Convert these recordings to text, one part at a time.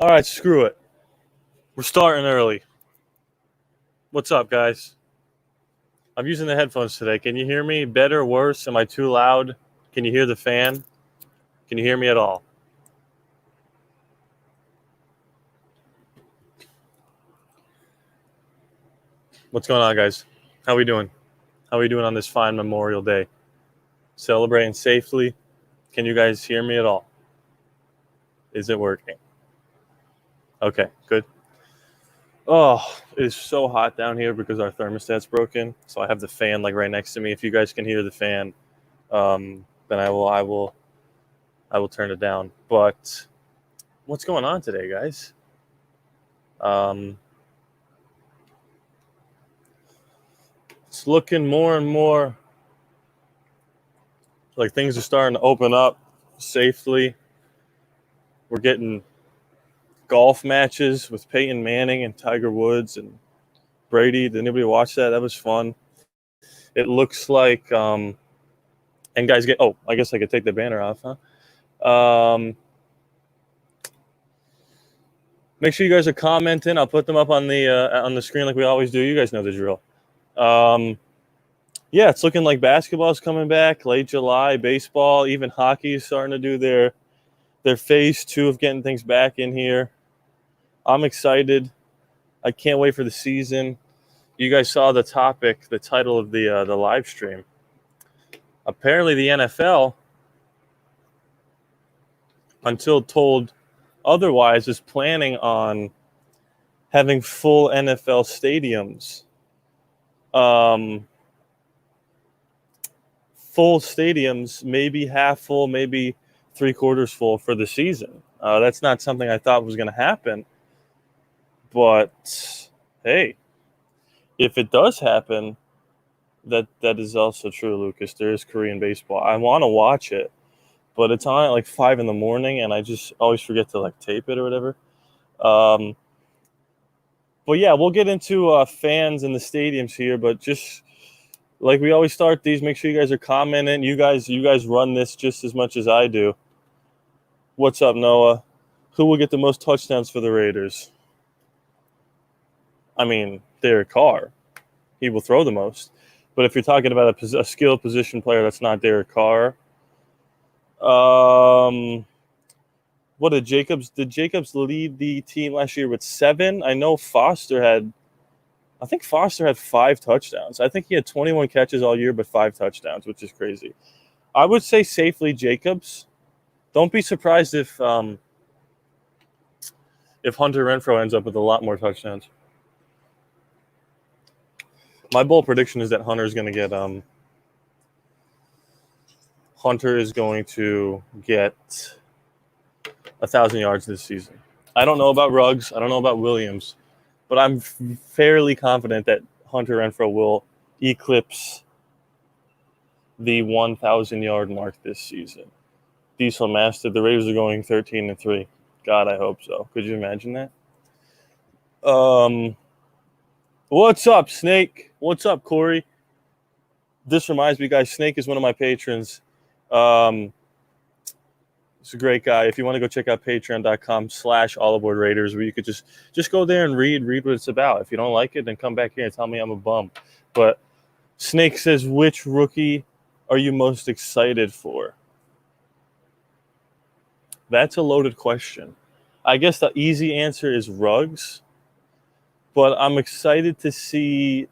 All right, screw it. We're starting early. What's up, guys? I'm using the headphones today. Can you hear me better, worse? Am I too loud? Can you hear the fan? Can you hear me at all? What's going on, guys? How we doing? How we doing on this fine Memorial Day? Celebrating safely? Can you guys hear me at all? Is it working? Okay, good. Oh, it is so hot down here because our thermostat's broken. So I have the fan like right next to me. If you guys can hear the fan, then I will turn it down. But what's going on today, guys? It's looking more and more like things are starting to open up safely. We're getting golf matches with Peyton Manning and Tiger Woods and Brady. Did anybody watch that? That was fun. It looks like, and guys get, oh, I guess I could take the banner off, huh? Make sure you guys are commenting. I'll put them up on the screen like we always do. You guys know the drill. Yeah, it's looking like basketball's coming back, late July, baseball, even hockey is starting to do their phase 2 of getting things back in here. I'm excited. I can't wait for the season. You guys saw the topic, the title of the live stream. Apparently the NFL, until told otherwise, is planning on having full NFL stadiums. Full stadiums, maybe half full, maybe 3/4 full for the season. That's not something I thought was going to happen. But hey, if it does happen, that is also true, Lucas. There is Korean baseball. I want to watch it, but it's on at like 5 a.m, and I just always forget to like tape it or whatever. But yeah, we'll get into fans in the stadiums here. But just like we always start these, make sure you guys are commenting. You guys run this just as much as I do. What's up, Noah? Who will get the most touchdowns for the Raiders? I mean, Derek Carr. He will throw the most. But if you're talking about a skilled position player that's not Derek Carr, what did Jacobs lead the team last year with 7? I know Foster had 5 touchdowns. I think he had 21 catches all year, but 5 touchdowns, which is crazy. I would say safely Jacobs. Don't be surprised if Hunter Renfrow ends up with a lot more touchdowns. My bold prediction is that Hunter is going to get 1,000 yards this season. I don't know about Ruggs. I don't know about Williams, but I'm fairly confident that Hunter Renfrow will eclipse the 1,000-yard mark this season. Diesel Master, the Raiders are going 13-3. God, I hope so. Could you imagine that? What's up, Snake? What's up, Corey? This reminds me, guys, Snake is one of my patrons. He's a great guy. If you want to go check out patreon.com/allaboardraiders, where you could just go there and read what it's about. If you don't like it, then come back here and tell me I'm a bum. But Snake says, which rookie are you most excited for? That's a loaded question. I guess the easy answer is Ruggs, but I'm excited to see.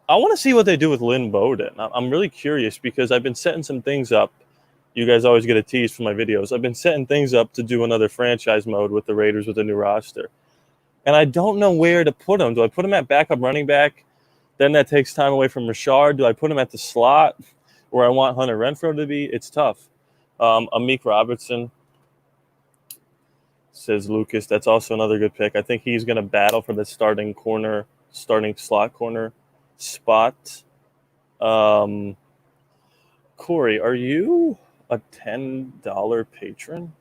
I want to see what they do with Lynn Bowden. I'm really curious because I've been setting some things up. You guys always get a tease from my videos. I've been setting things up to do another franchise mode with the Raiders with a new roster. And I don't know where to put him. Do I put him at backup running back? Then that takes time away from Rashard. Do I put him at the slot where I want Hunter Renfrow to be? It's tough. Amik Robertson, says Lucas. That's also another good pick. I think he's going to battle for the starting slot corner spot. Corey, are you a $10 patron?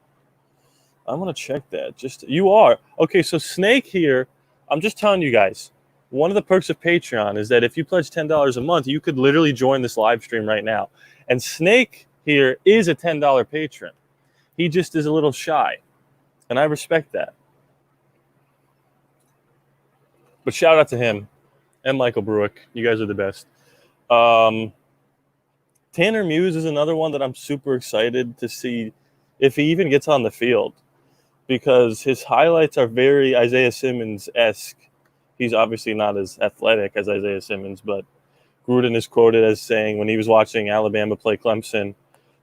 I'm going to check that. You are. Okay, so Snake here, I'm just telling you guys, one of the perks of Patreon is that if you pledge $10 a month, you could literally join this live stream right now. And Snake here is a $10 patron. He just is a little shy, and I respect that. But shout out to him and Michael Bruick. You guys are the best. Tanner Muse is another one that I'm super excited to see if he even gets on the field, because his highlights are very Isaiah Simmons-esque. He's obviously not as athletic as Isaiah Simmons, but Gruden is quoted as saying when he was watching Alabama play Clemson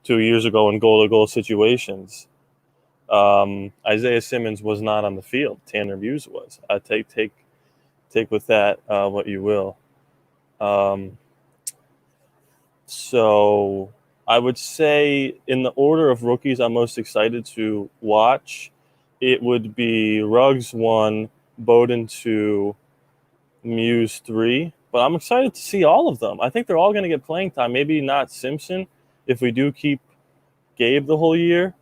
2 years ago in goal-to-goal situations, Isaiah Simmons was not on the field. Tanner Muse was. Take with that what you will. So I would say in the order of rookies I'm most excited to watch, it would be Ruggs 1, Bowden 2, Muse 3. But I'm excited to see all of them. I think they're all going to get playing time. Maybe not Simpson if we do keep Gabe the whole year.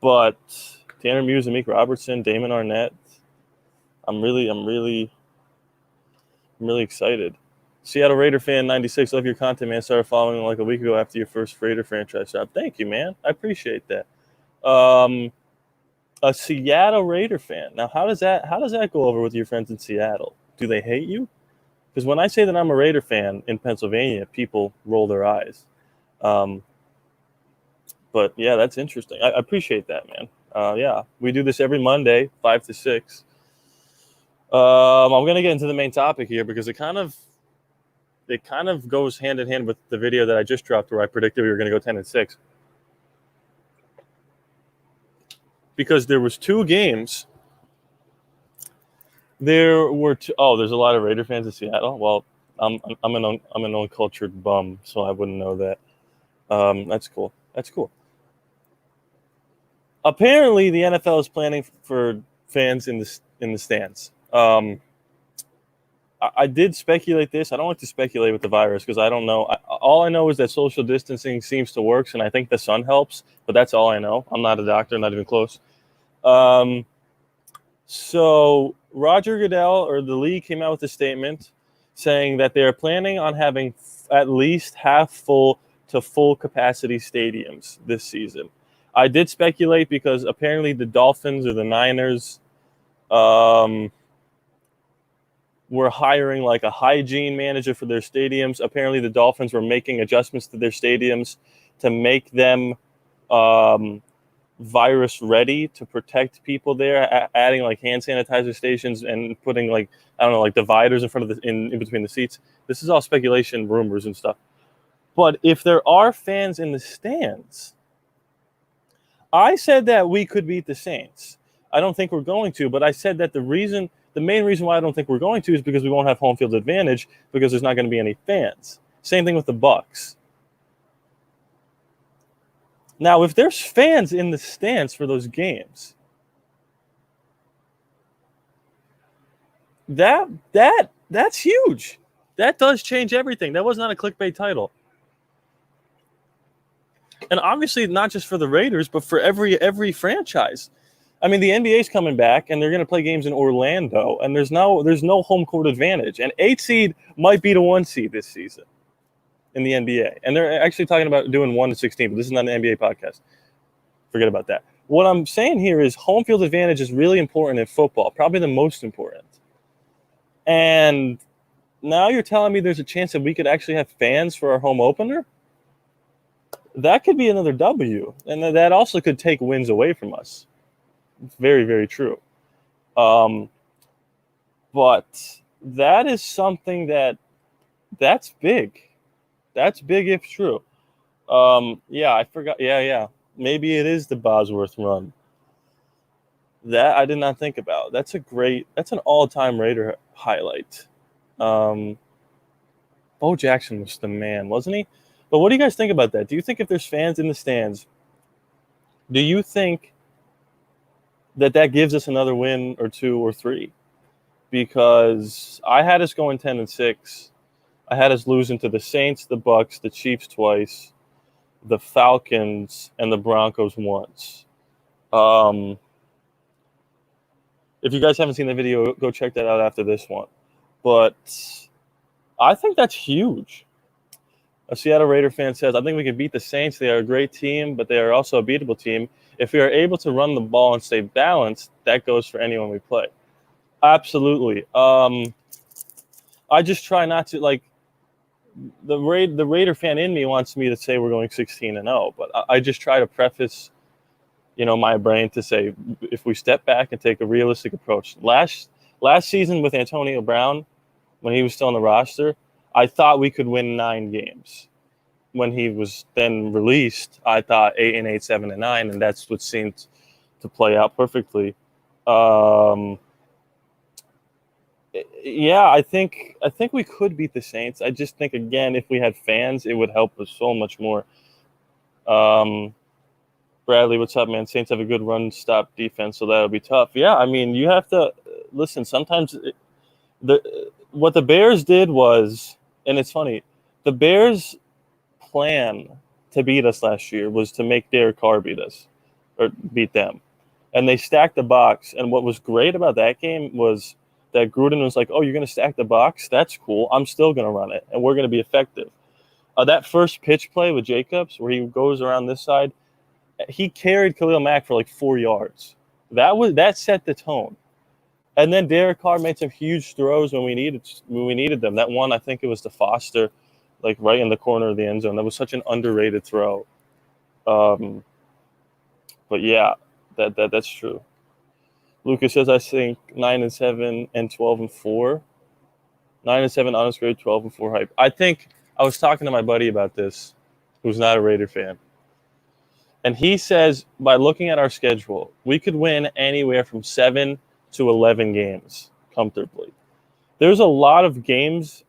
But Tanner Muse, Amik Robertson, Damon Arnett, I'm really excited. Seattle Raider fan 96, love your content, man. Started following like a week ago after your first Raider franchise job. Thank you, man. I appreciate that. A Seattle Raider fan. Now, how does that go over with your friends in Seattle? Do they hate you? Because when I say that I'm a Raider fan in Pennsylvania, people roll their eyes. But yeah, that's interesting. I appreciate that, man. Yeah, we do this every Monday, 5 to 6. I'm going to get into the main topic here because it kind of goes hand in hand with the video that I just dropped where I predicted we were going to go 10-6. Because there was 2 games. There were two. Oh, there's a lot of Raider fans in Seattle. Well, I'm an uncultured bum, so I wouldn't know that. That's cool. Apparently, the NFL is planning for fans in the stands. I did speculate this. I don't like to speculate with the virus because I don't know. All I know is that social distancing seems to work, and I think the sun helps. But that's all I know. I'm not a doctor, not even close. So Roger Goodell or the league came out with a statement saying that they're planning on having at least half full to full capacity stadiums this season. I did speculate because apparently the Dolphins or the Niners were hiring like a hygiene manager for their stadiums. Apparently the Dolphins were making adjustments to their stadiums to make them virus ready to protect people there, adding like hand sanitizer stations and putting like, I don't know, like dividers in front of in between the seats. This is all speculation, rumors and stuff. But if there are fans in the stands, I said that we could beat the Saints. I don't think we're going to, but I said that the main reason why I don't think we're going to is because we won't have home field advantage because there's not going to be any fans. Same thing with the Bucs. Now, if there's fans in the stands for those games, that's huge. That does change everything. That was not a clickbait title. And obviously not just for the Raiders, but for every franchise. I mean, the NBA's coming back, and they're going to play games in Orlando, and there's no home court advantage. And 8 seed might beat a 1 seed this season in the NBA. And they're actually talking about doing 1-16, but this is not an NBA podcast. Forget about that. What I'm saying here is home field advantage is really important in football, probably the most important. And now you're telling me there's a chance that we could actually have fans for our home opener? That could be another W. And that also could take wins away from us. It's very, very true. But that is something that's big. That's big if true. Yeah, I forgot. Yeah. Maybe it is the Bosworth run. That I did not think about. That's an all-time Raider highlight. Bo Jackson was the man, wasn't he? But what do you guys think about that? Do you think if there's fans in the stands, do you think that gives us another win or 2 or 3? Because I had us going 10-6. I had us losing to the Saints, the Bucs, the Chiefs twice, the Falcons, and the Broncos once. If you guys haven't seen the video, go check that out after this one. But I think that's huge. A Seattle Raider fan says, I think we can beat the Saints. They are a great team, but they are also a beatable team. If we are able to run the ball and stay balanced, that goes for anyone we play. Absolutely. I just try not to, like, the Raider fan in me wants me to say we're going 16-0, but I just try to preface, my brain to say, if we step back and take a realistic approach. Last season with Antonio Brown, when he was still on the roster, I thought we could win 9 games. When he was then released, I thought 8-8, 7-9, and that's what seemed to play out perfectly. Yeah, I think we could beat the Saints. I just think, again, if we had fans, it would help us so much more. Bradley, what's up, man? Saints have a good run-stop defense, so that'll be tough. Yeah, I mean, you have to listen. Sometimes what the Bears did was, and it's funny, the Bears' plan to beat us last year was to make Derek Carr beat us or beat them, and they stacked the box. And what was great about that game was that Gruden was like, "Oh, you're going to stack the box? That's cool. I'm still going to run it, and we're going to be effective." That first pitch play with Jacobs, where he goes around this side, he carried Khalil Mack for like 4 yards. That set the tone. And then Derek Carr made some huge throws when we needed them. That one, I think it was to Foster, like right in the corner of the end zone. That was such an underrated throw. But yeah, that's true. Lucas says, I think 9-7 and 12-4. 9-7 honest grade, 12-4 hype. I think I was talking to my buddy about this, who's not a Raider fan. And he says, by looking at our schedule, we could win anywhere from 7 to 11 games comfortably. There's a lot of games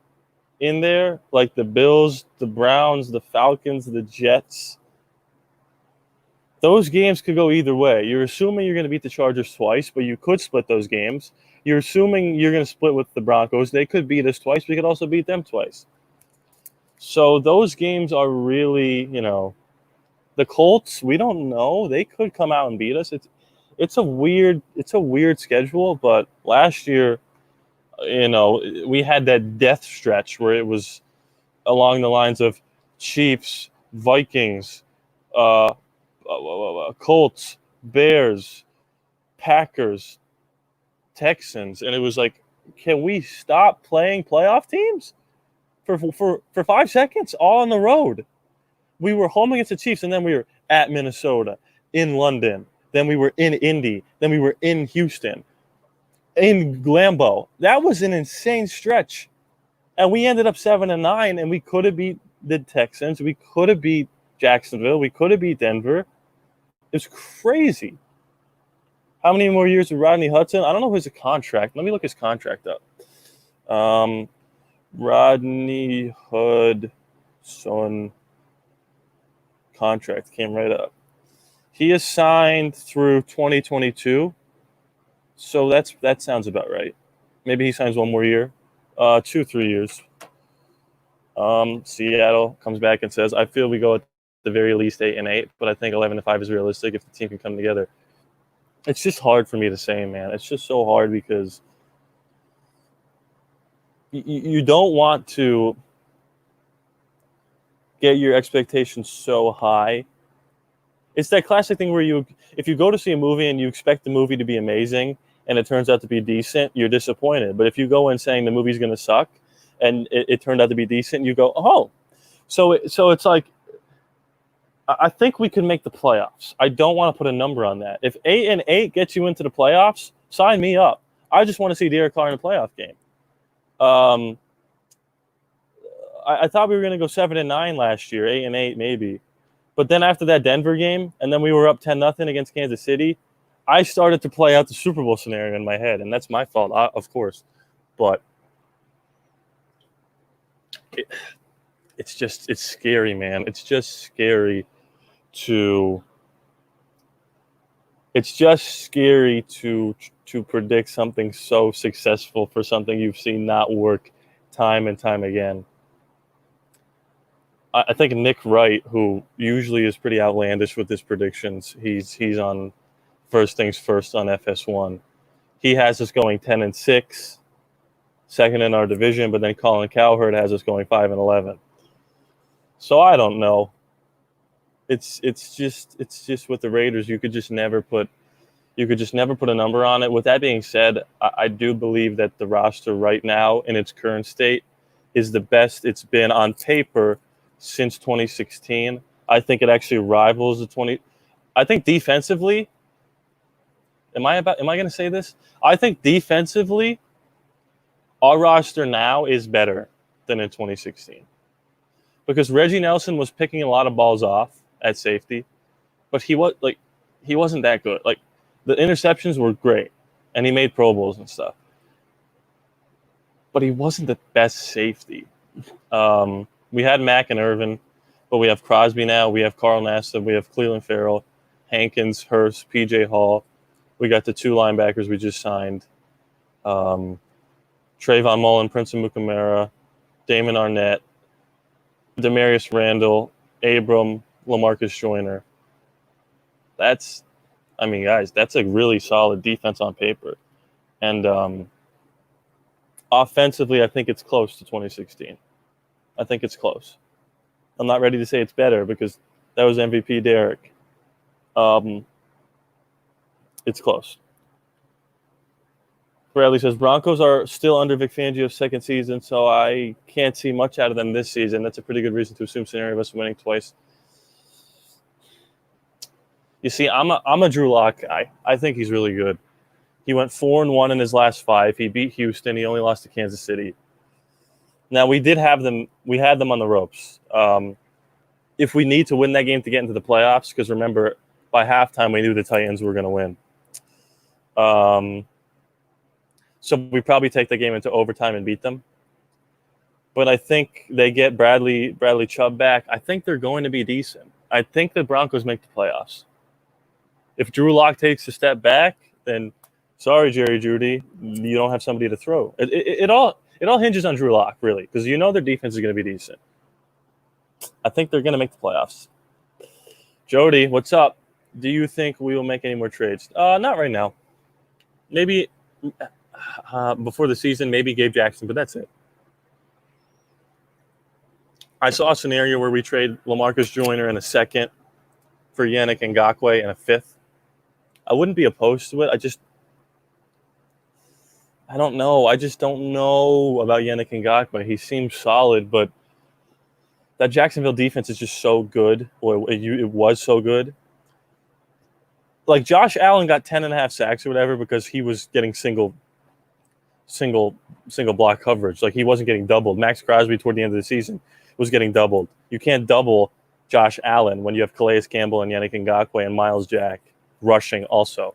in there, like the Bills, the Browns, the Falcons, the Jets. Those games could go either way. You're assuming you're going to beat the Chargers twice, but you could split those games. You're assuming you're going to split with the Broncos. They could beat us twice. We could also beat them twice. So those games are really, the Colts, we don't know. They could come out and beat us. It's a weird schedule, but last year, we had that death stretch where it was along the lines of Chiefs, Vikings, Colts, Bears, Packers, Texans, and it was like, can we stop playing playoff teams for 5 seconds all on the road? We were home against the Chiefs, and then we were at Minnesota, in London, then we were in Indy, then we were in Houston, in Lambeau. That was an insane stretch, and we ended up 7-9, and we could have beat the Texans, we could have beat Jacksonville, we could have beat Denver. It's crazy. How many more years with Rodney Hudson? I don't know his contract. Let me look his contract up. Rodney Hudson contract came right up. He is signed through 2022, so that sounds about right. Maybe he signs one more year, 2-3 years. Seattle comes back and says, I feel we go at the very least 8-8, but I think 11-5 is realistic if the team can come together. It's just hard for me to say, man. It's just so hard because you don't want to get your expectations so high. It's that classic thing where if you go to see a movie and you expect the movie to be amazing and it turns out to be decent, you're disappointed. But if you go in saying the movie's going to suck and it turned out to be decent, you go, oh. So it's like, I think we can make the playoffs. I don't want to put a number on that. If 8-8 gets you into the playoffs, sign me up. I just want to see Derek Carr in a playoff game. I thought we were going to go 7-9 last year, 8-8 maybe. But then after that Denver game, and then we were up 10-0 against Kansas City, I started to play out the Super Bowl scenario in my head, and that's my fault, of course. But it's scary, man. It's just scary to predict something so successful for something you've seen not work time and time again. I think Nick Wright, who usually is pretty outlandish with his predictions, he's on First Things First on FS1. He has us going 10-6, second in our division, but then Colin Cowherd has us going 5-11. So I don't know. It's just with the Raiders, you could just never put a number on it. With that being said, I do believe that the roster right now in its current state is the best it's been on paper since 2016. I think it actually rivals the 20. I think defensively, am I going to say this? I think defensively, our roster now is better than in 2016 because Reggie Nelson was picking a lot of balls off at safety, but he wasn't that good. Like the interceptions were great, and he made Pro Bowls and stuff, but he wasn't the best safety. We had Mack and Irvin, but we have Crosby now. We have Carl Nassib. We have Cleveland Farrell, Hankins, Hurst, P.J. Hall. We got the 2 linebackers we just signed. Trayvon Mullen, Prince Amukamara, Damon Arnett, Demarius Randall, Abram, LaMarcus Joyner. Guys, that's a really solid defense on paper. And offensively, I think it's close to 2016. I think it's close. I'm not ready to say it's better because that was MVP Derek. It's close. Bradley says, Broncos are still under Vic Fangio's second season, so I can't see much out of them this season. That's a pretty good reason to assume scenario of us winning twice. You see, I'm a Drew Lock guy. I think he's really good. He went 4-1 in his last 5. He beat Houston. He only lost to Kansas City. Now, we had them on the ropes. If we need to win that game to get into the playoffs, because remember, by halftime, we knew the Titans were going to win. So we probably take the game into overtime and beat them. But I think they get Bradley Chubb back. I think they're going to be decent. I think the Broncos make the playoffs. If Drew Lock takes a step back, then sorry, Jerry Jeudy, you don't have somebody to throw. It all hinges on Drew Lock, really, because you know their defense is going to be decent. I think they're going to make the playoffs. Jody, what's up? Do you think we will make any more trades? Not right now. Maybe before the season, maybe Gabe Jackson, but that's it. I saw a scenario where we trade LaMarcus Joyner in a second for Yannick Ngakoue in a 5th. I wouldn't be opposed to it. I don't know. I just don't know about Yannick Ngakoue. He seems solid, but that Jacksonville defense is just so good. Or it was so good. Like Josh Allen got 10.5 sacks or whatever because he was getting single block coverage. Like he wasn't getting doubled. Max Crosby toward the end of the season was getting doubled. You can't double Josh Allen when you have Calais Campbell and Yannick Ngakoue and Miles Jack rushing also.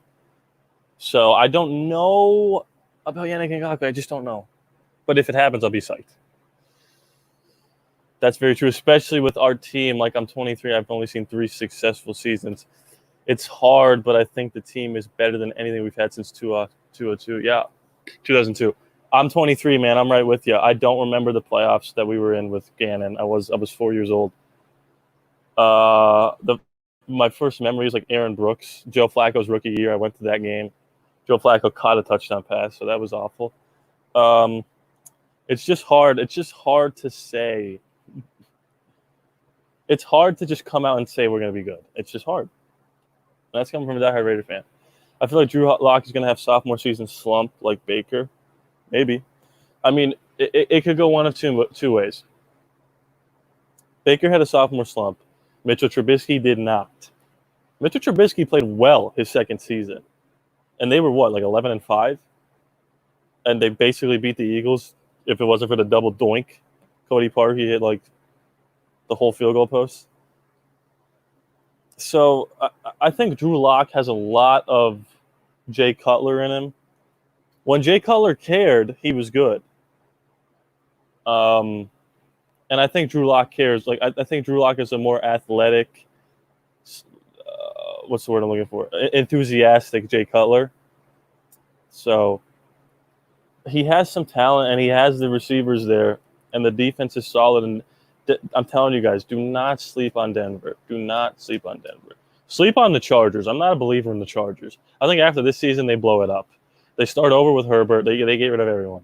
So I don't know about Yannick Ngakoue. I just don't know. But if it happens, I'll be psyched. That's very true, especially with our team. Like I'm 23. I've only seen 3 successful seasons. It's hard, but I think the team is better than anything we've had since 2002. Yeah, 2002. I'm 23, man. I'm right with you. I don't remember the playoffs that we were in with Gannon. I was 4 years old. My first memory is like Aaron Brooks, Joe Flacco's rookie year. I went to that game. Joe Flacco caught a touchdown pass, so that was awful. It's just hard. It's just hard to say. It's hard to just come out and say we're going to be good. It's just hard. And that's coming from a diehard Raider fan. I feel like Drew Lock is going to have sophomore season slump like Baker. Maybe. I mean, it could go one of two ways. Baker had a sophomore slump. Mitchell Trubisky did not. Mitchell Trubisky played well his second season. And they were, like 11-5? And they basically beat the Eagles. If it wasn't for the double doink, Cody Parkey hit, like, the whole field goal post. So I think Drew Lock has a lot of Jay Cutler in him. When Jay Cutler cared, he was good. And I think Drew Lock cares. Like I think Drew Lock is a more athletic, what's the word I'm looking for? Enthusiastic Jay Cutler. So he has some talent, and he has the receivers there, and the defense is solid. And I'm telling you guys, do not sleep on Denver. Do not sleep on Denver. Sleep on the Chargers. I'm not a believer in the Chargers. I think after this season, they blow it up. They start over with Herbert. They get rid of everyone.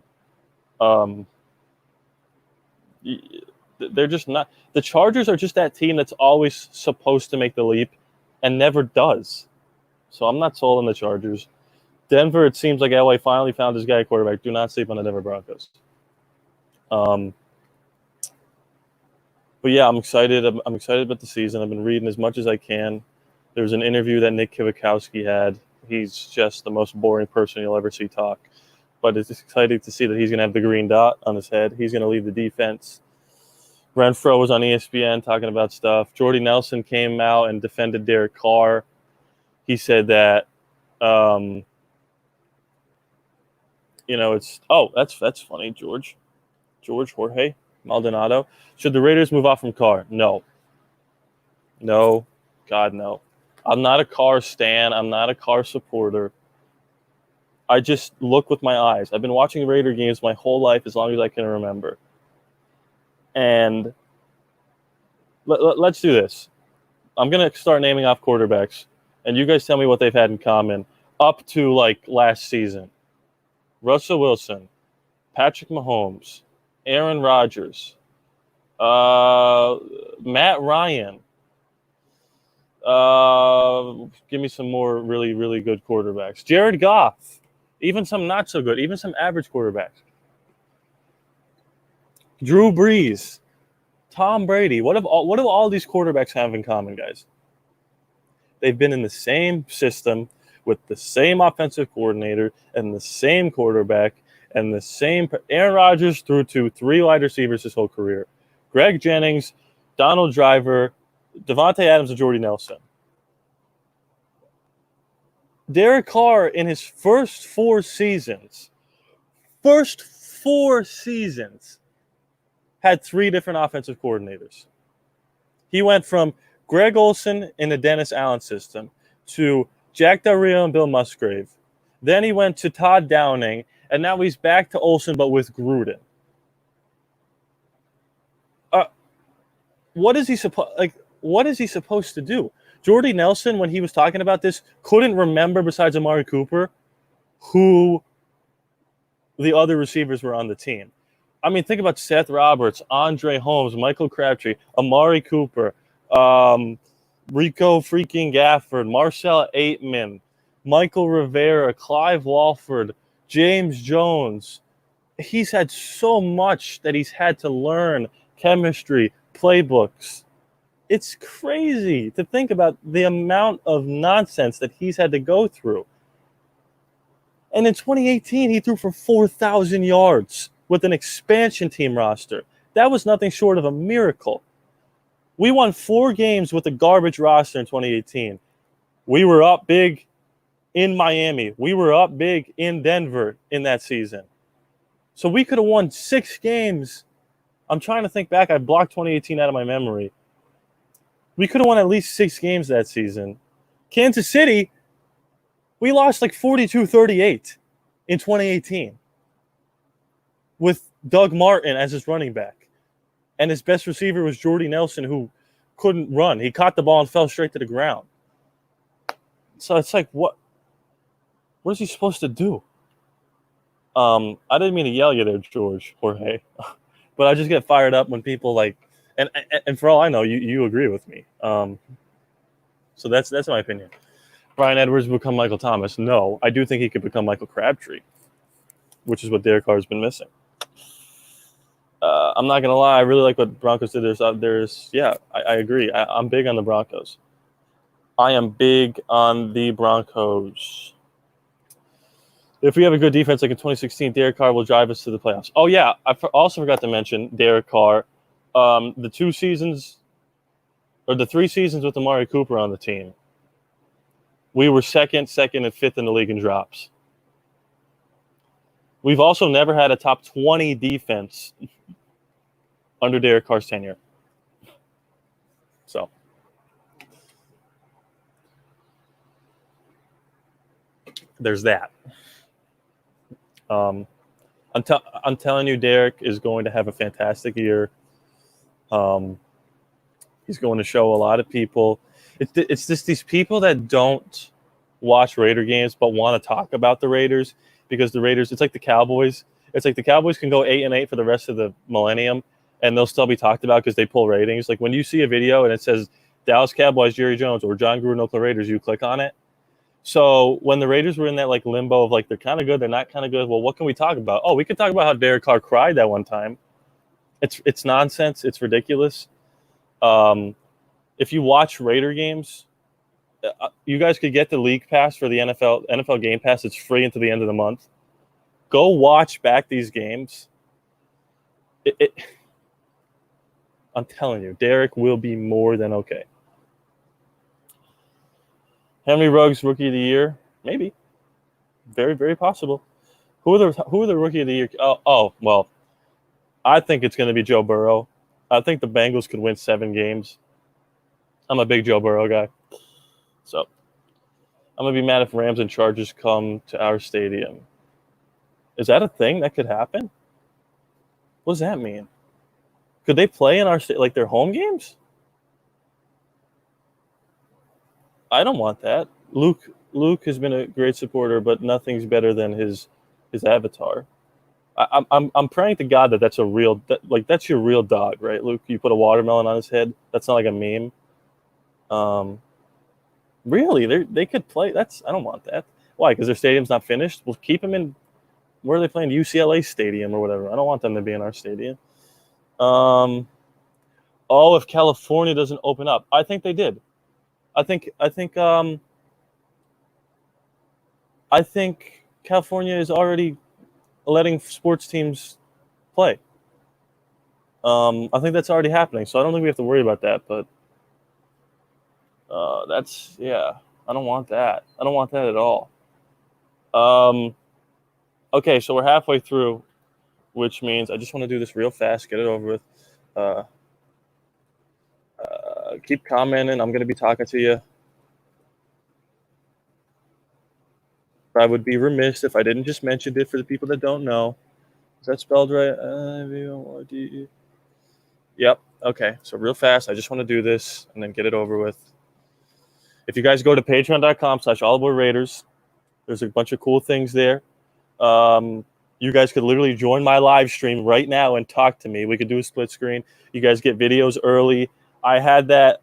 They're just not. The Chargers are just that team that's always supposed to make the leap and never does. So I'm not sold on the Chargers. Denver, it seems like LA finally found his guy quarterback. Do not sleep on the Denver Broncos. But yeah, I'm excited. I'm excited about the season. I've been reading as much as I can. There was an interview that Nick Kwiatkowski had. He's just the most boring person you'll ever see talk. But it's exciting to see that he's going to have the green dot on his head. He's going to lead the defense. Renfro was on ESPN talking about stuff. Jordy Nelson came out and defended Derek Carr. He said that, that's funny, George Jorge Maldonado. Should the Raiders move off from Carr? No. No. God, no. I'm not a Carr stan. I'm not a Carr supporter. I just look with my eyes. I've been watching Raider games my whole life as long as I can remember. And let's do this. I'm going to start naming off quarterbacks, and you guys tell me what they've had in common up to, like, last season. Russell Wilson, Patrick Mahomes, Aaron Rodgers, Matt Ryan. Give me some more really, really good quarterbacks. Jared Goff. Even some not so good. Even some average quarterbacks. Drew Brees. Tom Brady. What do all these quarterbacks have in common, guys? They've been in the same system with the same offensive coordinator and the same quarterback and the same. Aaron Rodgers threw to 3 wide receivers his whole career. Greg Jennings, Donald Driver, Devontae Adams, and Jordy Nelson. Derek Carr, in his first 4 seasons, had 3 different offensive coordinators. He went from Greg Olson in the Dennis Allen system to Jack Del Rio and Bill Musgrave. Then he went to Todd Downing, and now he's back to Olson, but with Gruden. What is he supposed to do? Jordy Nelson, when he was talking about this, couldn't remember, besides Amari Cooper, who the other receivers were on the team. I mean, think about Seth Roberts, Andre Holmes, Michael Crabtree, Amari Cooper, Rico freaking Gafford, Marcell Aitman, Michael Rivera, Clive Walford, James Jones. He's had so much that he's had to learn: chemistry, playbooks. It's crazy to think about the amount of nonsense that he's had to go through. And in 2018, he threw for 4,000 yards with an expansion team roster. That was nothing short of a miracle. We won 4 games with a garbage roster in 2018. We were up big in Miami. We were up big in Denver in that season. So we could have won 6 games. I'm trying to think back. I blocked 2018 out of my memory. We could have won at least 6 games that season. Kansas City, we lost like 42-38 in 2018 with Doug Martin as his running back. And his best receiver was Jordy Nelson, who couldn't run. He caught the ball and fell straight to the ground. So it's like, what is he supposed to do? I didn't mean to yell you there, Jorge. But I just get fired up when people like, and for all I know, you agree with me. So that's my opinion. Brian Edwards will become Michael Thomas. No, I do think he could become Michael Crabtree, which is what Derek Carr has been missing. I'm not gonna lie, I really like what Broncos did. I agree. I'm big on the Broncos. I am big on the Broncos. If we have a good defense like in 2016, Derek Carr will drive us to the playoffs. Oh yeah, I also forgot to mention Derek Carr. The 3 seasons with Amari Cooper on the team, we were second, and 5th in the league in drops. We've also never had a top 20 defense under Derek Carr's tenure. So, there's that. I'm telling you, Derek is going to have a fantastic year. He's going to show a lot of people. It's just these people that don't watch Raider games but want to talk about the Raiders, because the Raiders, it's like the Cowboys. It's like the Cowboys can go 8-8 for the rest of the millennium, and they'll still be talked about because they pull ratings. Like when you see a video and it says Dallas Cowboys, Jerry Jones, or John Gruden, Oakland Raiders, you click on it. So when the Raiders were in that like limbo of like they're kind of good, they're not kind of good. Well, what can we talk about? Oh, we could talk about how Derek Carr cried that one time. It's nonsense. It's ridiculous. If you watch Raider games, you guys could get the league pass for the NFL Game Pass. It's free until the end of the month. Go watch back these games. I'm telling you, Derek will be more than okay. Henry Ruggs, Rookie of the Year, maybe, very, very possible. Who are the Rookie of the Year? Well, I think it's going to be Joe Burrow. I think the Bengals could win 7 games. I'm a big Joe Burrow guy, so I'm gonna be mad if Rams and Chargers come to our stadium. Is that a thing that could happen? What does that mean? Could they play in our like their home games? I don't want that. Luke has been a great supporter, but nothing's better than his avatar. I'm praying to God that's a real that's your real dog, right, Luke? You put a watermelon on his head. That's not like a meme. Really, they could play. I don't want that. Why? Because their stadium's not finished. We'll keep them in. Where are they playing? UCLA Stadium or whatever. I don't want them to be in our stadium. If California doesn't open up, I think they did. I think California is already letting sports teams play. I think that's already happening, so I don't think we have to worry about that. But I don't want that. I don't want that at all. Okay, so we're halfway through, which means I just want to do this real fast, get it over with. Keep commenting. I'm going to be talking to you. I would be remiss if I didn't just mention it for the people that don't know. Is that spelled right? I-V-O-R-D-E. Yep. Okay. So real fast, I just want to do this and then get it over with. If you guys go to patreon.com/AllAboardRaiders, there's a bunch of cool things there. You guys could literally join my live stream right now and talk to me. We could do a split screen. You guys get videos early. I had that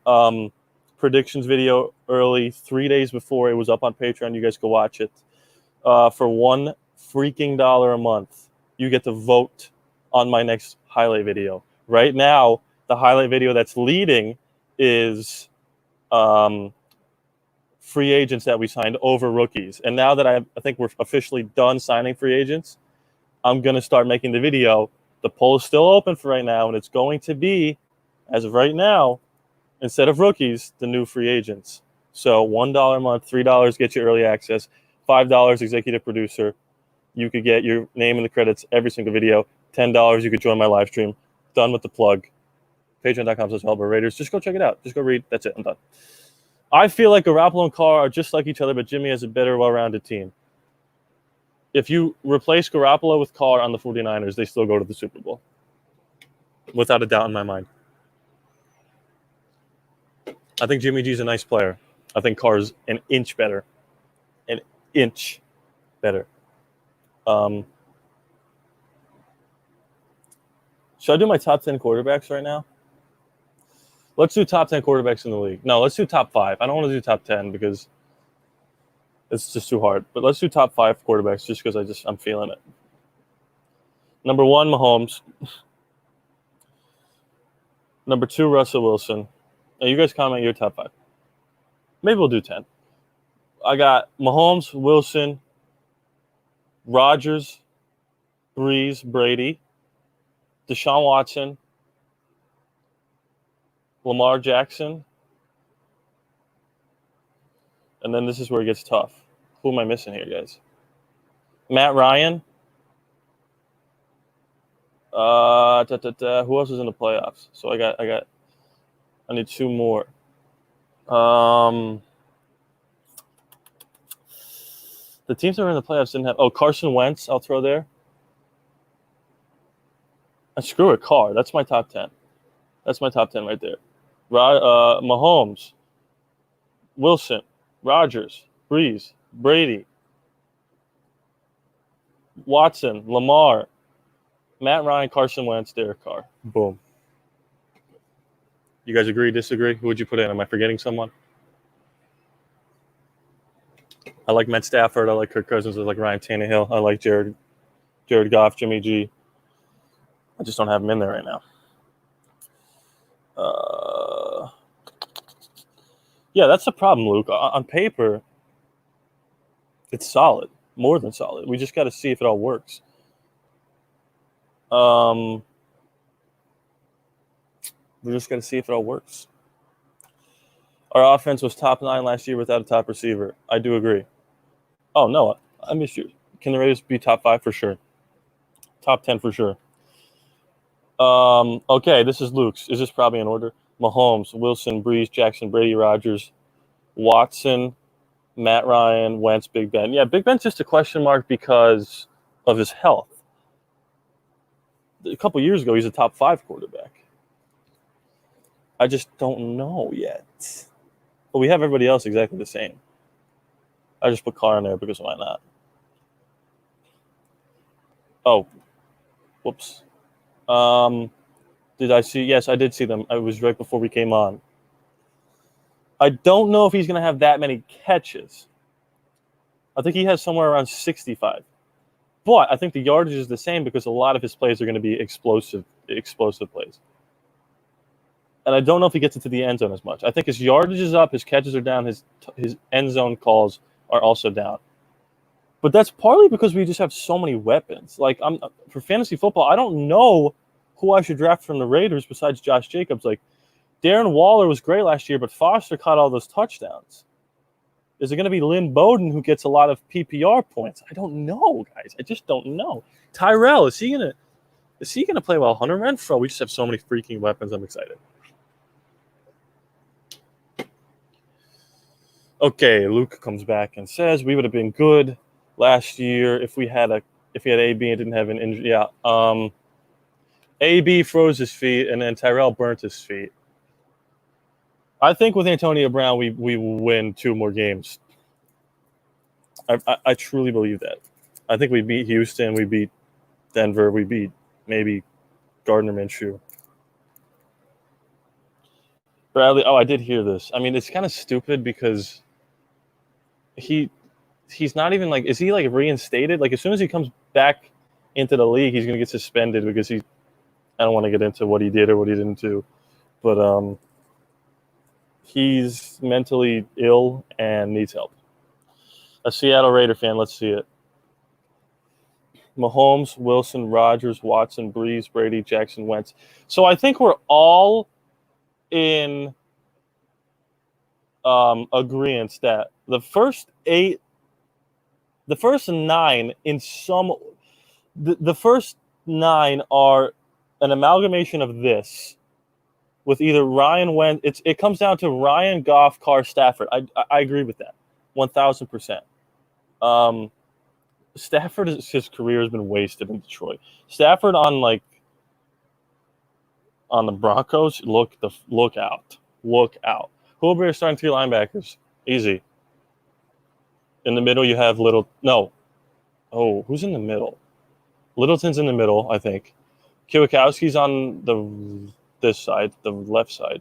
predictions video early 3 days before it was up on Patreon. You guys go watch it. For $1 freaking a month, you get to vote on my next highlight video. Right now, the highlight video that's leading is free agents that we signed over rookies. And now that I think we're officially done signing free agents, I'm going to start making the video. The poll is still open for right now, and it's going to be, as of right now, instead of rookies, the new free agents. So $1 a month, $3 gets you early access, $5 executive producer. You could get your name in the credits every single video. $10, you could join my live stream. Done with the plug. Patreon.com/AllAboardRaiders. Just go check it out. Just go read. That's it. I'm done. I feel like Garoppolo and Carr are just like each other, but Jimmy has a better, well-rounded team. If you replace Garoppolo with Carr on the 49ers, they still go to the Super Bowl. Without a doubt in my mind. I think Jimmy G's a nice player. I think Carr's an inch better. An inch better. Should I do my top 10 quarterbacks right now? Let's do top 10 quarterbacks in the league. No, let's do top 5. I don't want to do top 10 because it's just too hard. But let's do top 5 quarterbacks just because I'm feeling it. Number 1, Mahomes. Number 2, Russell Wilson. Now, you guys comment your top 5. Maybe we'll do 10. I got Mahomes, Wilson, Rodgers, Breeze, Brady, Deshaun Watson, Lamar Jackson, and then this is where it gets tough. Who am I missing here, guys? Matt Ryan. Who else is in the playoffs? So I need 2 more. The teams that were in the playoffs didn't have. Oh, Carson Wentz, I'll throw there. And screw it, Carr. That's my top 10. That's my top 10 right there. Mahomes, Wilson, Rodgers, Breeze, Brady, Watson, Lamar, Matt Ryan, Carson Wentz, Derek Carr. Boom. You guys agree, disagree? Who would you put in? Am I forgetting someone? I like Matt Stafford. I like Kirk Cousins. I like Ryan Tannehill. I like Jared Goff, Jimmy G. I just don't have him in there right now. Yeah, that's the problem, Luke. On paper, it's solid, more than solid. We just got to see if it all works. We just got to see if it all works. Our offense was top 9 last year without a top receiver. I do agree. Oh, no, I missed you. Can the Raiders be top 5 for sure? Top 10 for sure. Okay, this is Luke's. Is this probably in order? Mahomes, Wilson, Breeze, Jackson, Brady, Rodgers, Watson, Matt Ryan, Wentz, Big Ben. Yeah, Big Ben's just a question mark because of his health. A couple years ago, he's a top 5 quarterback. I just don't know yet. But we have everybody else exactly the same. I just put Carr in there because why not? Oh, whoops. Did I see? Yes, I did see them. It was right before we came on. I don't know if he's going to have that many catches. I think he has somewhere around 65. But I think the yardage is the same because a lot of his plays are going to be explosive plays. And I don't know if he gets into the end zone as much. I think his yardage is up, his catches are down, his end zone calls are also down. But that's partly because we just have so many weapons. Like for fantasy football, I don't know who I should draft from the Raiders besides Josh Jacobs. Like Darren Waller was great last year, but Foster caught all those touchdowns. Is it going to be Lynn Bowden who gets a lot of PPR points? I don't know, guys. I just don't know. Tyrell, is he gonna play well? Hunter Renfrow, we just have so many freaking weapons. I'm excited. Okay, Luke comes back and says we would have been good last year if we had AB and didn't have an injury. Yeah. AB froze his feet and then Tyrell burnt his feet. I think with Antonio Brown, we will win 2 more games. I truly believe that. I think we beat Houston, we beat Denver, we beat maybe Gardner Minshew. Bradley, I did hear this. I mean, it's kind of stupid because he's not even like, is he like reinstated? Like as soon as he comes back into the league, he's going to get suspended because I don't want to get into what he did or what he didn't do, but he's mentally ill and needs help. A Seattle Raider fan, let's see it. Mahomes, Wilson, Rodgers, Watson, Breeze, Brady, Jackson, Wentz. So I think we're all in agreement that the first 9 the first 9 are an amalgamation of this with either Ryan Wentz. It comes down to Ryan, Goff, Carr, Stafford. I agree with that 1,000%. Stafford, his career has been wasted in Detroit. Stafford on the Broncos, look out. Who will be starting 3 linebackers? Easy. In the middle, you have who's in the middle? Littleton's in the middle, I think. Kwiatkowski's on this side, the left side.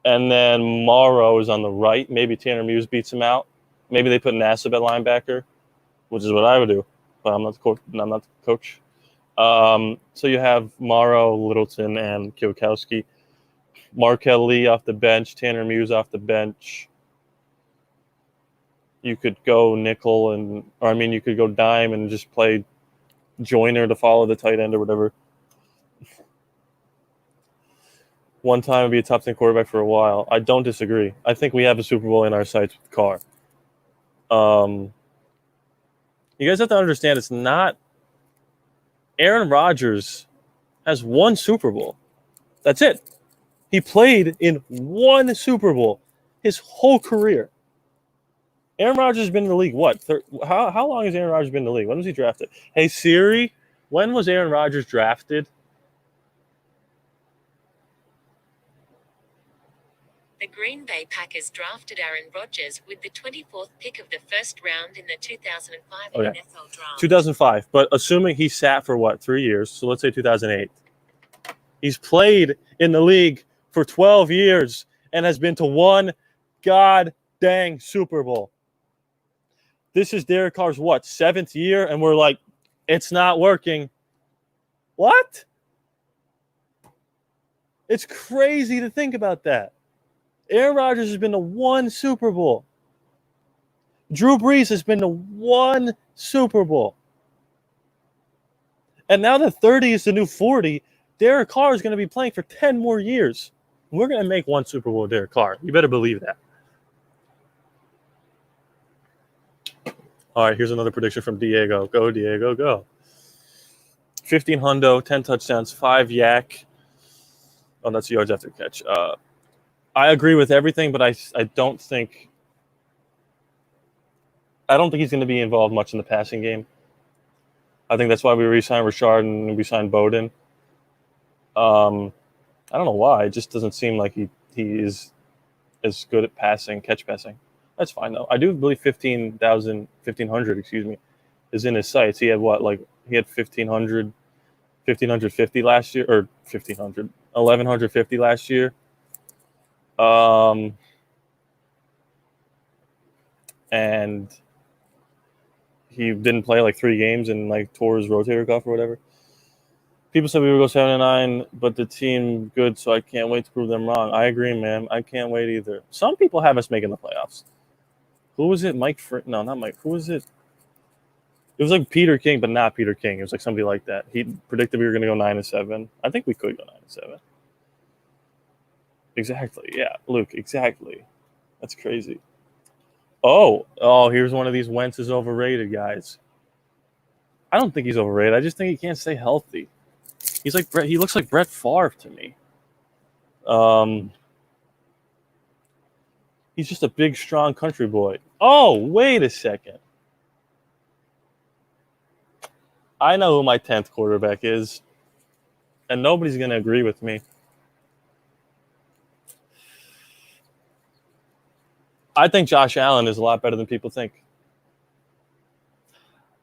And then Morrow is on the right. Maybe Tanner Muse beats him out. Maybe they put Nassib at linebacker, which is what I would do. But I'm not the coach. So you have Morrow, Littleton, and Kwiatkowski. Markel Lee off the bench. Tanner Muse off the bench. You could go nickel you could go dime and just play Joyner to follow the tight end or whatever. One time would be a top 10 quarterback for a while. I don't disagree. I think we have a Super Bowl in our sights with Carr. You guys have to understand it's not Aaron Rodgers has 1 Super Bowl. That's it. He played in 1 Super Bowl his whole career. Aaron Rodgers has been in the league, what? How long has Aaron Rodgers been in the league? When was he drafted? Hey, Siri, when was Aaron Rodgers drafted? The Green Bay Packers drafted Aaron Rodgers with the 24th pick of the first round in the 2005 NFL draft. 2005, but assuming he sat for 3 years, so let's say 2008. He's played in the league for 12 years and has been to one god dang Super Bowl. This is Derek Carr's, what, 7th year? And we're like, it's not working. What? It's crazy to think about that. Aaron Rodgers has been to one Super Bowl. Drew Brees has been to one Super Bowl. And now that 30 is the new 40, Derek Carr is going to be playing for 10 more years. We're going to make one Super Bowl with Derek Carr. You better believe that. All right, here's another prediction from Diego. Go, Diego, go. 15 hundo, 10 touchdowns, 5 yak. Oh, that's yards after catch. I agree with everything, but I don't think he's going to be involved much in the passing game. I think that's why we re-signed Rashard and we signed Bowden. I don't know why. It just doesn't seem like he is as good at passing, catch passing. That's fine, though. I do believe 1,500, is in his sights. He had what? He had 1,550 last year, or 1,150 last year. And he didn't play 3 games and tore his rotator cuff or whatever. People said we would go 7-9, but the team good, so I can't wait to prove them wrong. I agree, man. I can't wait either. Some people have us making the playoffs. Who was it? No, not Mike. Who was it? It was Peter King, but not Peter King. It was somebody like that. He predicted we were going to go 9-7. I think we could go 9-7. Exactly. Yeah, Luke. Exactly. That's crazy. Oh, here's one of these Wentz is overrated guys. I don't think he's overrated. I just think he can't stay healthy. He looks like Brett Favre to me. He's just a big, strong country boy. Oh, wait a second. I know who my 10th quarterback is, and nobody's going to agree with me. I think Josh Allen is a lot better than people think.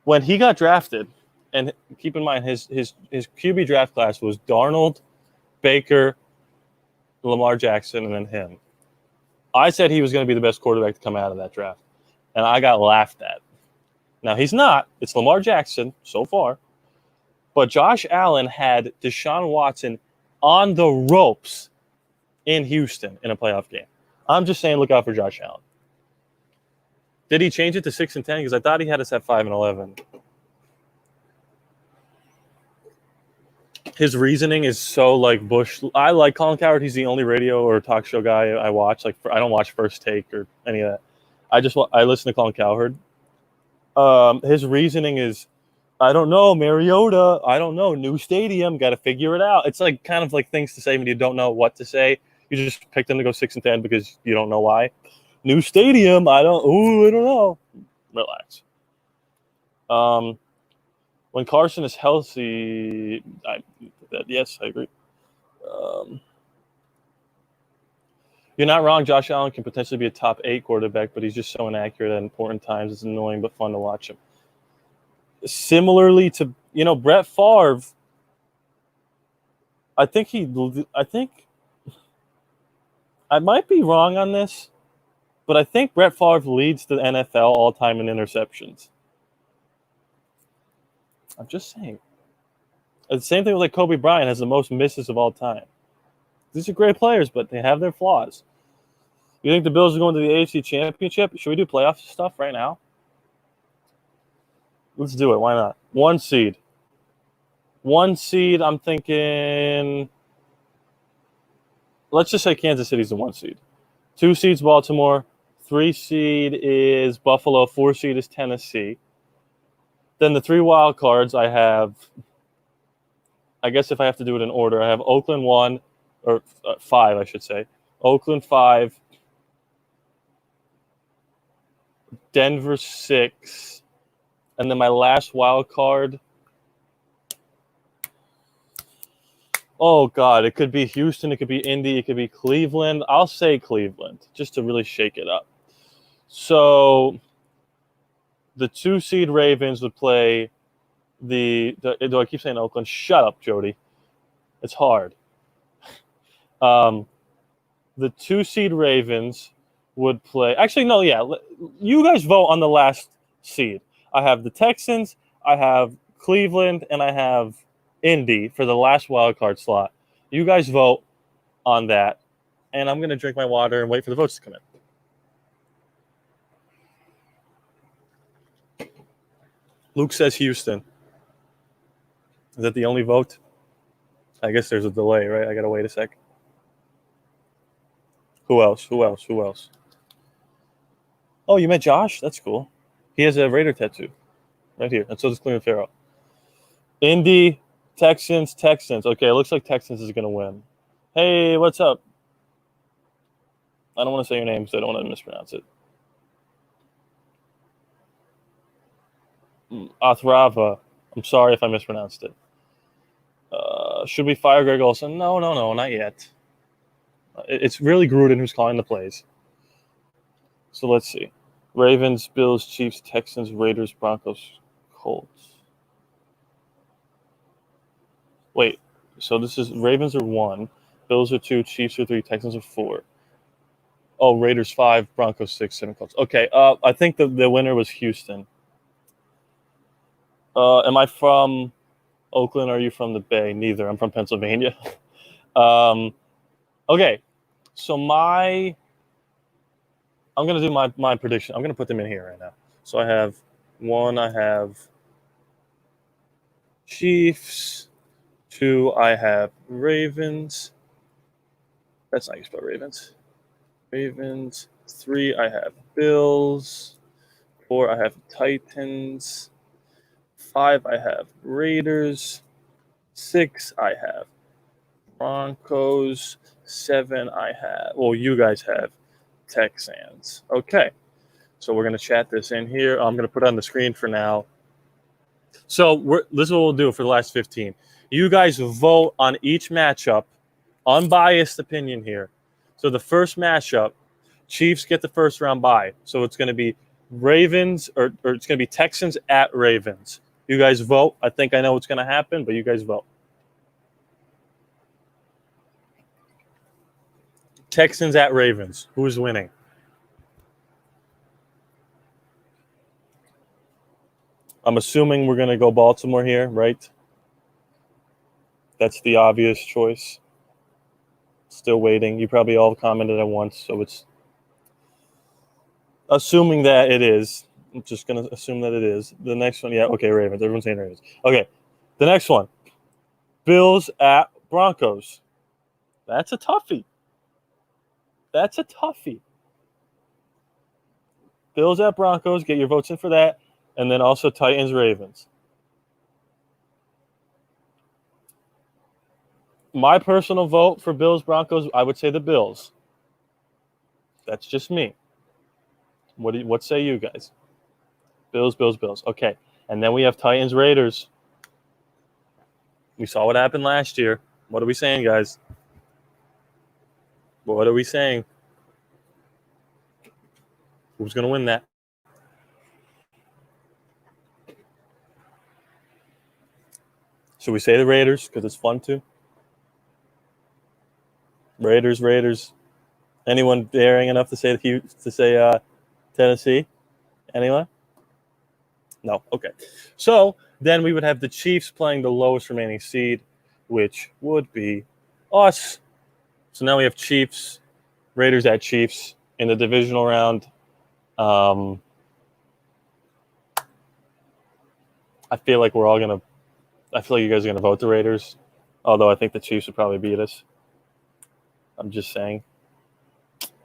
When he got drafted, and keep in mind his QB draft class was Darnold, Baker, Lamar Jackson, and then him. I said he was going to be the best quarterback to come out of that draft, and I got laughed at. Now, he's not. It's Lamar Jackson so far. But Josh Allen had Deshaun Watson on the ropes in Houston in a playoff game. I'm just saying, look out for Josh Allen. Did he change it to 6-10? Because I thought he had us at 5-11. His reasoning is so Bush. I like Colin Cowherd. He's the only radio or talk show guy I watch. I don't watch First Take or any of that. I listen to Colin Cowherd. His reasoning is, I don't know, Mariota. I don't know, new stadium. Got to figure it out. It's kind of things to say when you don't know what to say. You just pick them to go 6-10 because you don't know why. New stadium. I don't know. Relax. When Carson is healthy, yes, I agree. You're not wrong. Josh Allen can potentially be a top 8 quarterback, but he's just so inaccurate at important times. It's annoying but fun to watch him. Similarly to Brett Favre, I think I might be wrong on this, but I think Brett Favre leads the NFL all time in interceptions. I'm just saying. The same thing with Kobe Bryant has the most misses of all time. These are great players, but they have their flaws. You think the Bills are going to the AFC Championship? Should we do playoff stuff right now? Let's do it. Why not? 1 seed. 1 seed, I'm thinking. Let's just say Kansas City's the 1 seed. 2 seeds, Baltimore. 3 seed is Buffalo. 4 seed is Tennessee. Then the 3 wild cards I have, I guess if I have to do it in order, I have Oakland 1, or 5, I should say. Oakland 5, Denver 6, and then my last wild card. Oh, God, it could be Houston, it could be Indy, it could be Cleveland. I'll say Cleveland, just to really shake it up. So the 2 seed Ravens would play do I keep saying Oakland? Shut up, Jody. It's hard. the 2 seed Ravens would play. Actually, no, yeah. You guys vote on the last seed. I have the Texans, I have Cleveland, and I have Indy for the last wild card slot. You guys vote on that, and I'm going to drink my water and wait for the votes to come in. Luke says Houston. Is that the only vote? I guess there's a delay, right? I got to wait a sec. Who else? Oh, you met Josh? That's cool. He has a Raider tattoo right here. And so does Cleveland Farrell. Indy, Texans. Okay, it looks like Texans is going to win. Hey, what's up? I don't want to say your name, so I don't want to mispronounce it. Athrava. I'm sorry if I mispronounced it. Should we fire Greg Olsen? No, not yet. It's really Gruden who's calling the plays. So let's see. Ravens, Bills, Chiefs, Texans, Raiders, Broncos, Colts. Wait, so this is Ravens are 1, Bills are 2, Chiefs are 3, Texans are 4. Oh, Raiders 5, Broncos 6, 7 Colts. Okay, I think the winner was Houston. Am I from Oakland or are you from the Bay? Neither. I'm from Pennsylvania. Okay, so I'm going to do my prediction. I'm going to put them in here right now. So I have 1, I have Chiefs. 2, I have Ravens. That's not how you spell Ravens. Ravens. 3, I have Bills. 4, I have Titans. 5, I have Raiders. 6, I have Broncos. 7, I have, well, you guys have Texans. Okay. So we're going to chat this in here. I'm going to put it on the screen for now. So this is what we'll do for the last 15. You guys vote on each matchup, unbiased opinion here. So the first matchup, Chiefs get the first round bye. So it's going to be Ravens or it's going to be Texans at Ravens. You guys vote. I think I know what's going to happen, but you guys vote. Texans at Ravens. Who's winning? I'm assuming we're going to go Baltimore here, right? That's the obvious choice. Still waiting. You probably all commented at once, so it's assuming that it is. I'm just going to assume that it is. The next one, yeah, okay, Ravens. Everyone's saying Ravens. Okay, the next one, Bills at Broncos. That's a toughie. Bills at Broncos. Get your votes in for that. And then also Titans, Ravens. My personal vote for Bills, Broncos, I would say the Bills. That's just me. What say you guys? Bills. Okay. And then we have Titans, Raiders. We saw what happened last year. What are we saying, guys? What are we saying? Who's going to win that? Should we say the Raiders because it's fun too? Raiders. Anyone daring enough to say Tennessee? Anyone? No. Okay. So then we would have the Chiefs playing the lowest remaining seed, which would be us. So now we have Chiefs, Raiders at Chiefs in the divisional round. I feel like you guys are going to vote the Raiders, although I think the Chiefs would probably beat us. I'm just saying.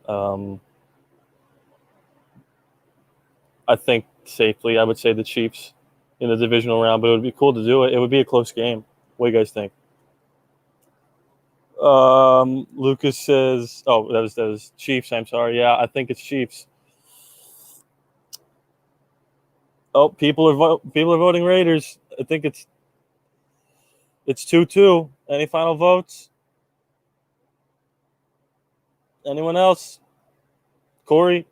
I think safely I would say the Chiefs in the divisional round, but it would be cool to do it. It would be a close game. What do you guys think? Lucas says, oh, that was Chiefs. I'm sorry. Yeah, I think it's Chiefs. Oh, people are voting Raiders. I think it's 2-2. Any final votes? Anyone else? Corey?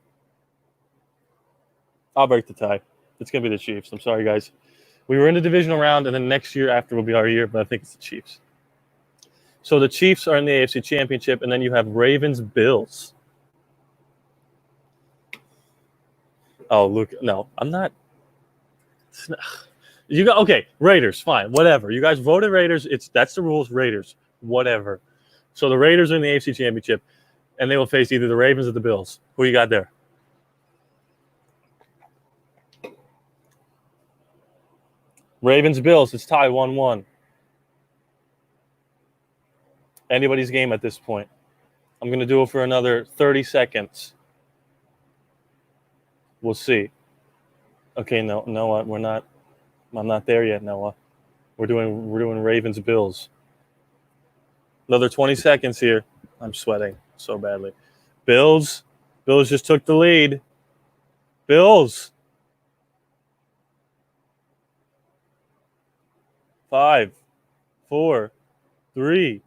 I'll break the tie. It's going to be the Chiefs. I'm sorry, guys. We were in the divisional round, and then next year after will be our year, but I think it's the Chiefs. So the Chiefs are in the AFC Championship, and then you have Ravens-Bills. Oh, look, no, I'm not. You got okay, Raiders, fine, whatever. You guys voted Raiders. That's the rules, Raiders, whatever. So the Raiders are in the AFC Championship, and they will face either the Ravens or the Bills. Who you got there? Ravens-Bills. It's tied 1-1. Anybody's game at this point. I'm going to do it for another 30 seconds. We'll see. Okay, no, Noah, we're not. I'm not there yet, Noah. We're doing Ravens-Bills. Another 20 seconds here. I'm sweating so badly. Bills just took the lead. Bills. 5, 4, 3.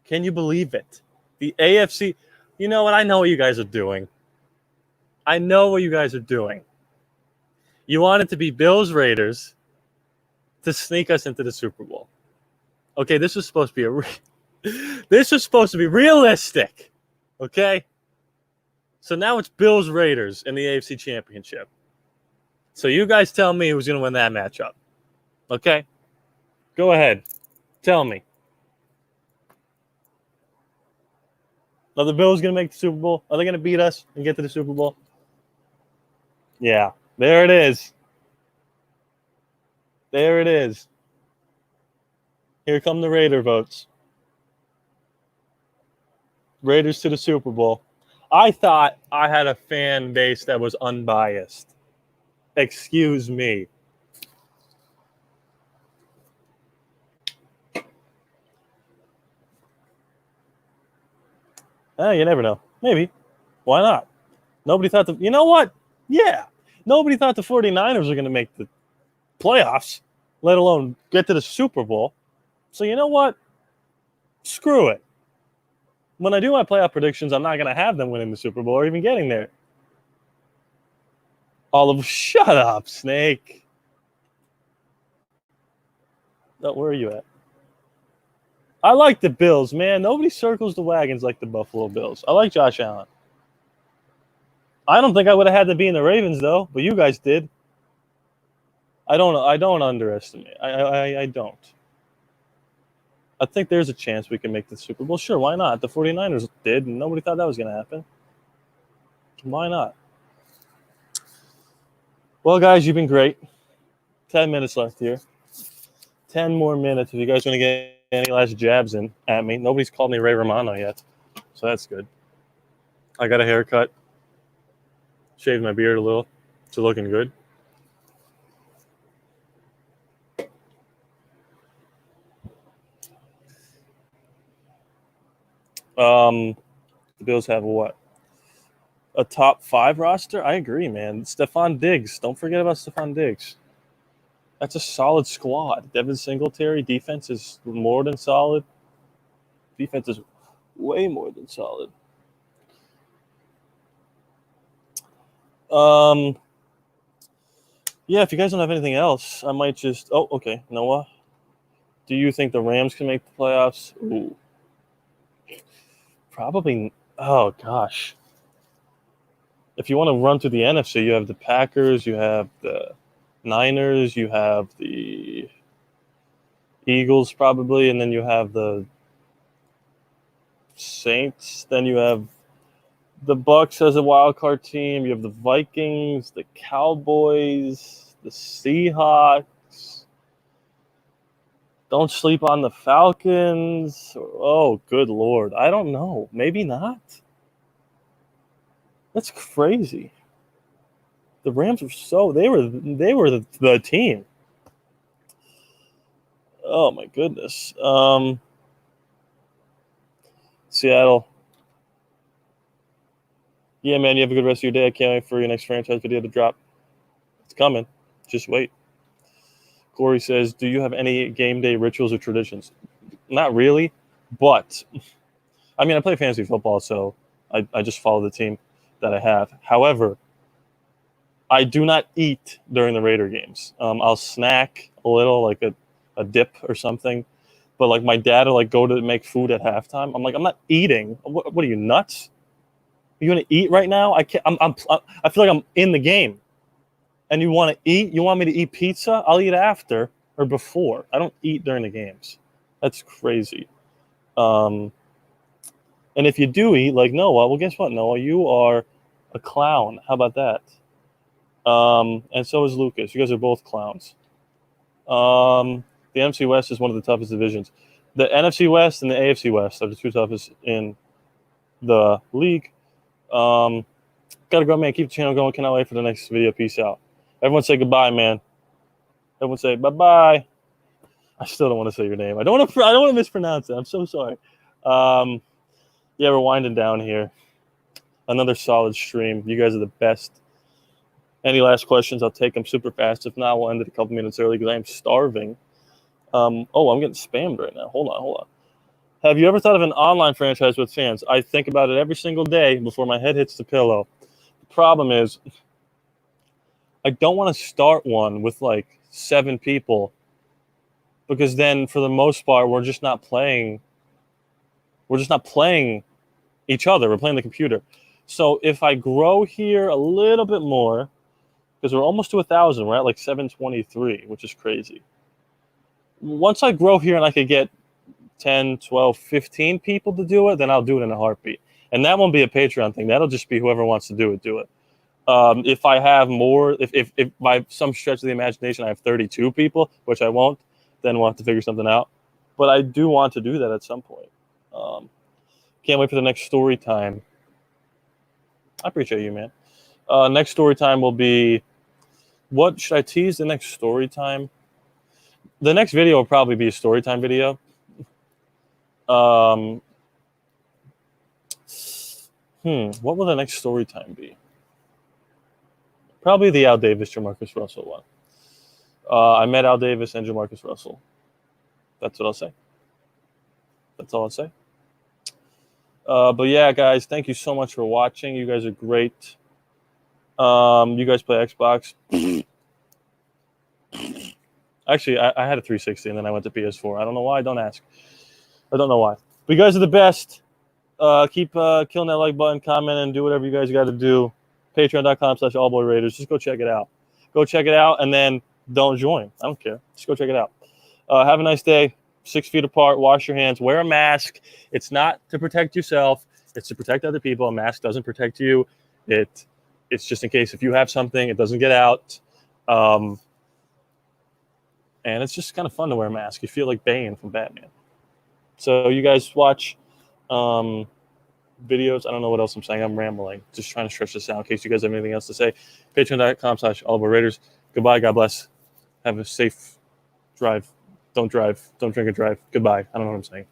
Can you believe it? The AFC. You know what? I know what you guys are doing. I know what you guys are doing. You want it to be Bills-Raiders to sneak us into the Super Bowl. Okay, this was supposed to be realistic. Okay? So now it's Bills-Raiders in the AFC Championship. So you guys tell me who's going to win that matchup. Okay? Go ahead. Tell me. Are the Bills going to make the Super Bowl? Are they going to beat us and get to the Super Bowl? Yeah. There it is. There it is. Here come the Raider votes. Raiders to the Super Bowl. I thought I had a fan base that was unbiased. Excuse me. You never know. Maybe. Why not? Nobody thought you know what? Yeah. Nobody thought the 49ers were going to make the playoffs, let alone get to the Super Bowl. So you know what? Screw it. When I do my playoff predictions, I'm not going to have them winning the Super Bowl or even getting there. Shut up, Snake. Oh, where are you at? I like the Bills, man. Nobody circles the wagons like the Buffalo Bills. I like Josh Allen. I don't think I would have had to be in the Ravens, though, but you guys did. I don't underestimate. I don't. I think there's a chance we can make the Super Bowl. Sure, why not? The 49ers did, and nobody thought that was going to happen. Why not? Well, guys, you've been great. 10 minutes left here. 10 more minutes if you guys want to get any last jabs in at me. Nobody's called me Ray Romano yet, so that's good. I got a haircut. Shaved my beard a little. It's looking good. The Bills have what? A top 5 roster? I agree, man. Stephon Diggs. Don't forget about Stephon Diggs. That's a solid squad. Devin Singletary, defense is more than solid. Defense is way more than solid. Yeah, if you guys don't have anything else, I might just... Oh, okay. Noah, do you think the Rams can make the playoffs? Ooh. Probably... Oh, gosh. If you want to run through the NFC, you have the Packers, you have the Niners, you have the Eagles probably, and then you have the Saints. Then you have the Bucks as a wild card team. You have the Vikings, the Cowboys, the Seahawks. Don't sleep on the Falcons. Oh, good Lord. I don't know. Maybe not. That's crazy. The Rams were they were the team. Oh my goodness. Seattle. Yeah, man, you have a good rest of your day. I can't wait for your next franchise video to drop. It's coming. Just wait. Corey says, do you have any game day rituals or traditions? Not really, but I mean, I play fantasy football, so I just follow the team that I have. However, I do not eat during the Raider games. I'll snack a little, like a dip or something, But like my dad will like go to make food at halftime. I'm like, I'm not eating. What are you, nuts? Are you gonna eat right now? I can't. I feel like I'm in the game. And you want to eat? You want me to eat pizza? I'll eat after or before. I don't eat during the games. That's crazy. And if you do eat, like Noah, well, guess what, Noah? You are a clown. How about that? And so is Lucas. You guys are both clowns. The NFC West is one of the toughest divisions. The NFC West and the AFC West are the two toughest in the league. Gotta go, man. Keep the channel going. Cannot wait for the next video. Peace out. Everyone say goodbye, man. Everyone say bye-bye. I still don't want to say your name. I don't want to mispronounce it. I'm so sorry. Yeah, we're winding down here. Another solid stream. You guys are the best. Any last questions? I'll take them super fast. If not, we'll end it a couple minutes early because I am starving. I'm getting spammed right now. Hold on. Have you ever thought of an online franchise with fans? I think about it every single day before my head hits the pillow. The problem is I don't want to start one with like 7 people because then for the most part, we're just not playing each other. We're playing the computer. So if I grow here a little bit more, because we're almost to 1,000, we're at like 723, which is crazy. Once I grow here and I could get 10, 12, 15 people to do it, then I'll do it in a heartbeat. And that won't be a Patreon thing. That'll just be whoever wants to do it. If I have more, if by some stretch of the imagination I have 32 people, which I won't, then we'll have to figure something out. But I do want to do that at some point. Can't wait for the next story time. I appreciate you, man. Next story time will be, what should I tease the next story time? The next video will probably be a story time video. What will the next story time be? Probably the Al Davis, Jamarcus Russell one. I met Al Davis and Jamarcus Russell. That's what I'll say. That's all I'll say. But yeah, guys, thank you so much for watching. You guys are great. You guys play Xbox? Actually, I had a 360 and then I went to PS4. I don't know why. Don't ask. I don't know why. But you guys are the best. Keep killing that like button, comment, and do whatever you guys got to do. Patreon.com/AllBoyRaiders. Just go check it out. Go check it out and then don't join. I don't care. Just go check it out. Have a nice day. 6 feet apart. Wash your hands. Wear a mask. It's not to protect yourself. It's to protect other people. A mask doesn't protect you. It's just in case if you have something, it doesn't get out. And it's just kind of fun to wear a mask. You feel like Bane from Batman. So you guys watch videos. I don't know what else I'm saying. I'm rambling. Just trying to stretch this out in case you guys have anything else to say. Patreon.com/AllBoyRaiders. Goodbye. God bless. Have a safe drive. Don't drive. Don't drink and drive. Goodbye. I don't know what I'm saying.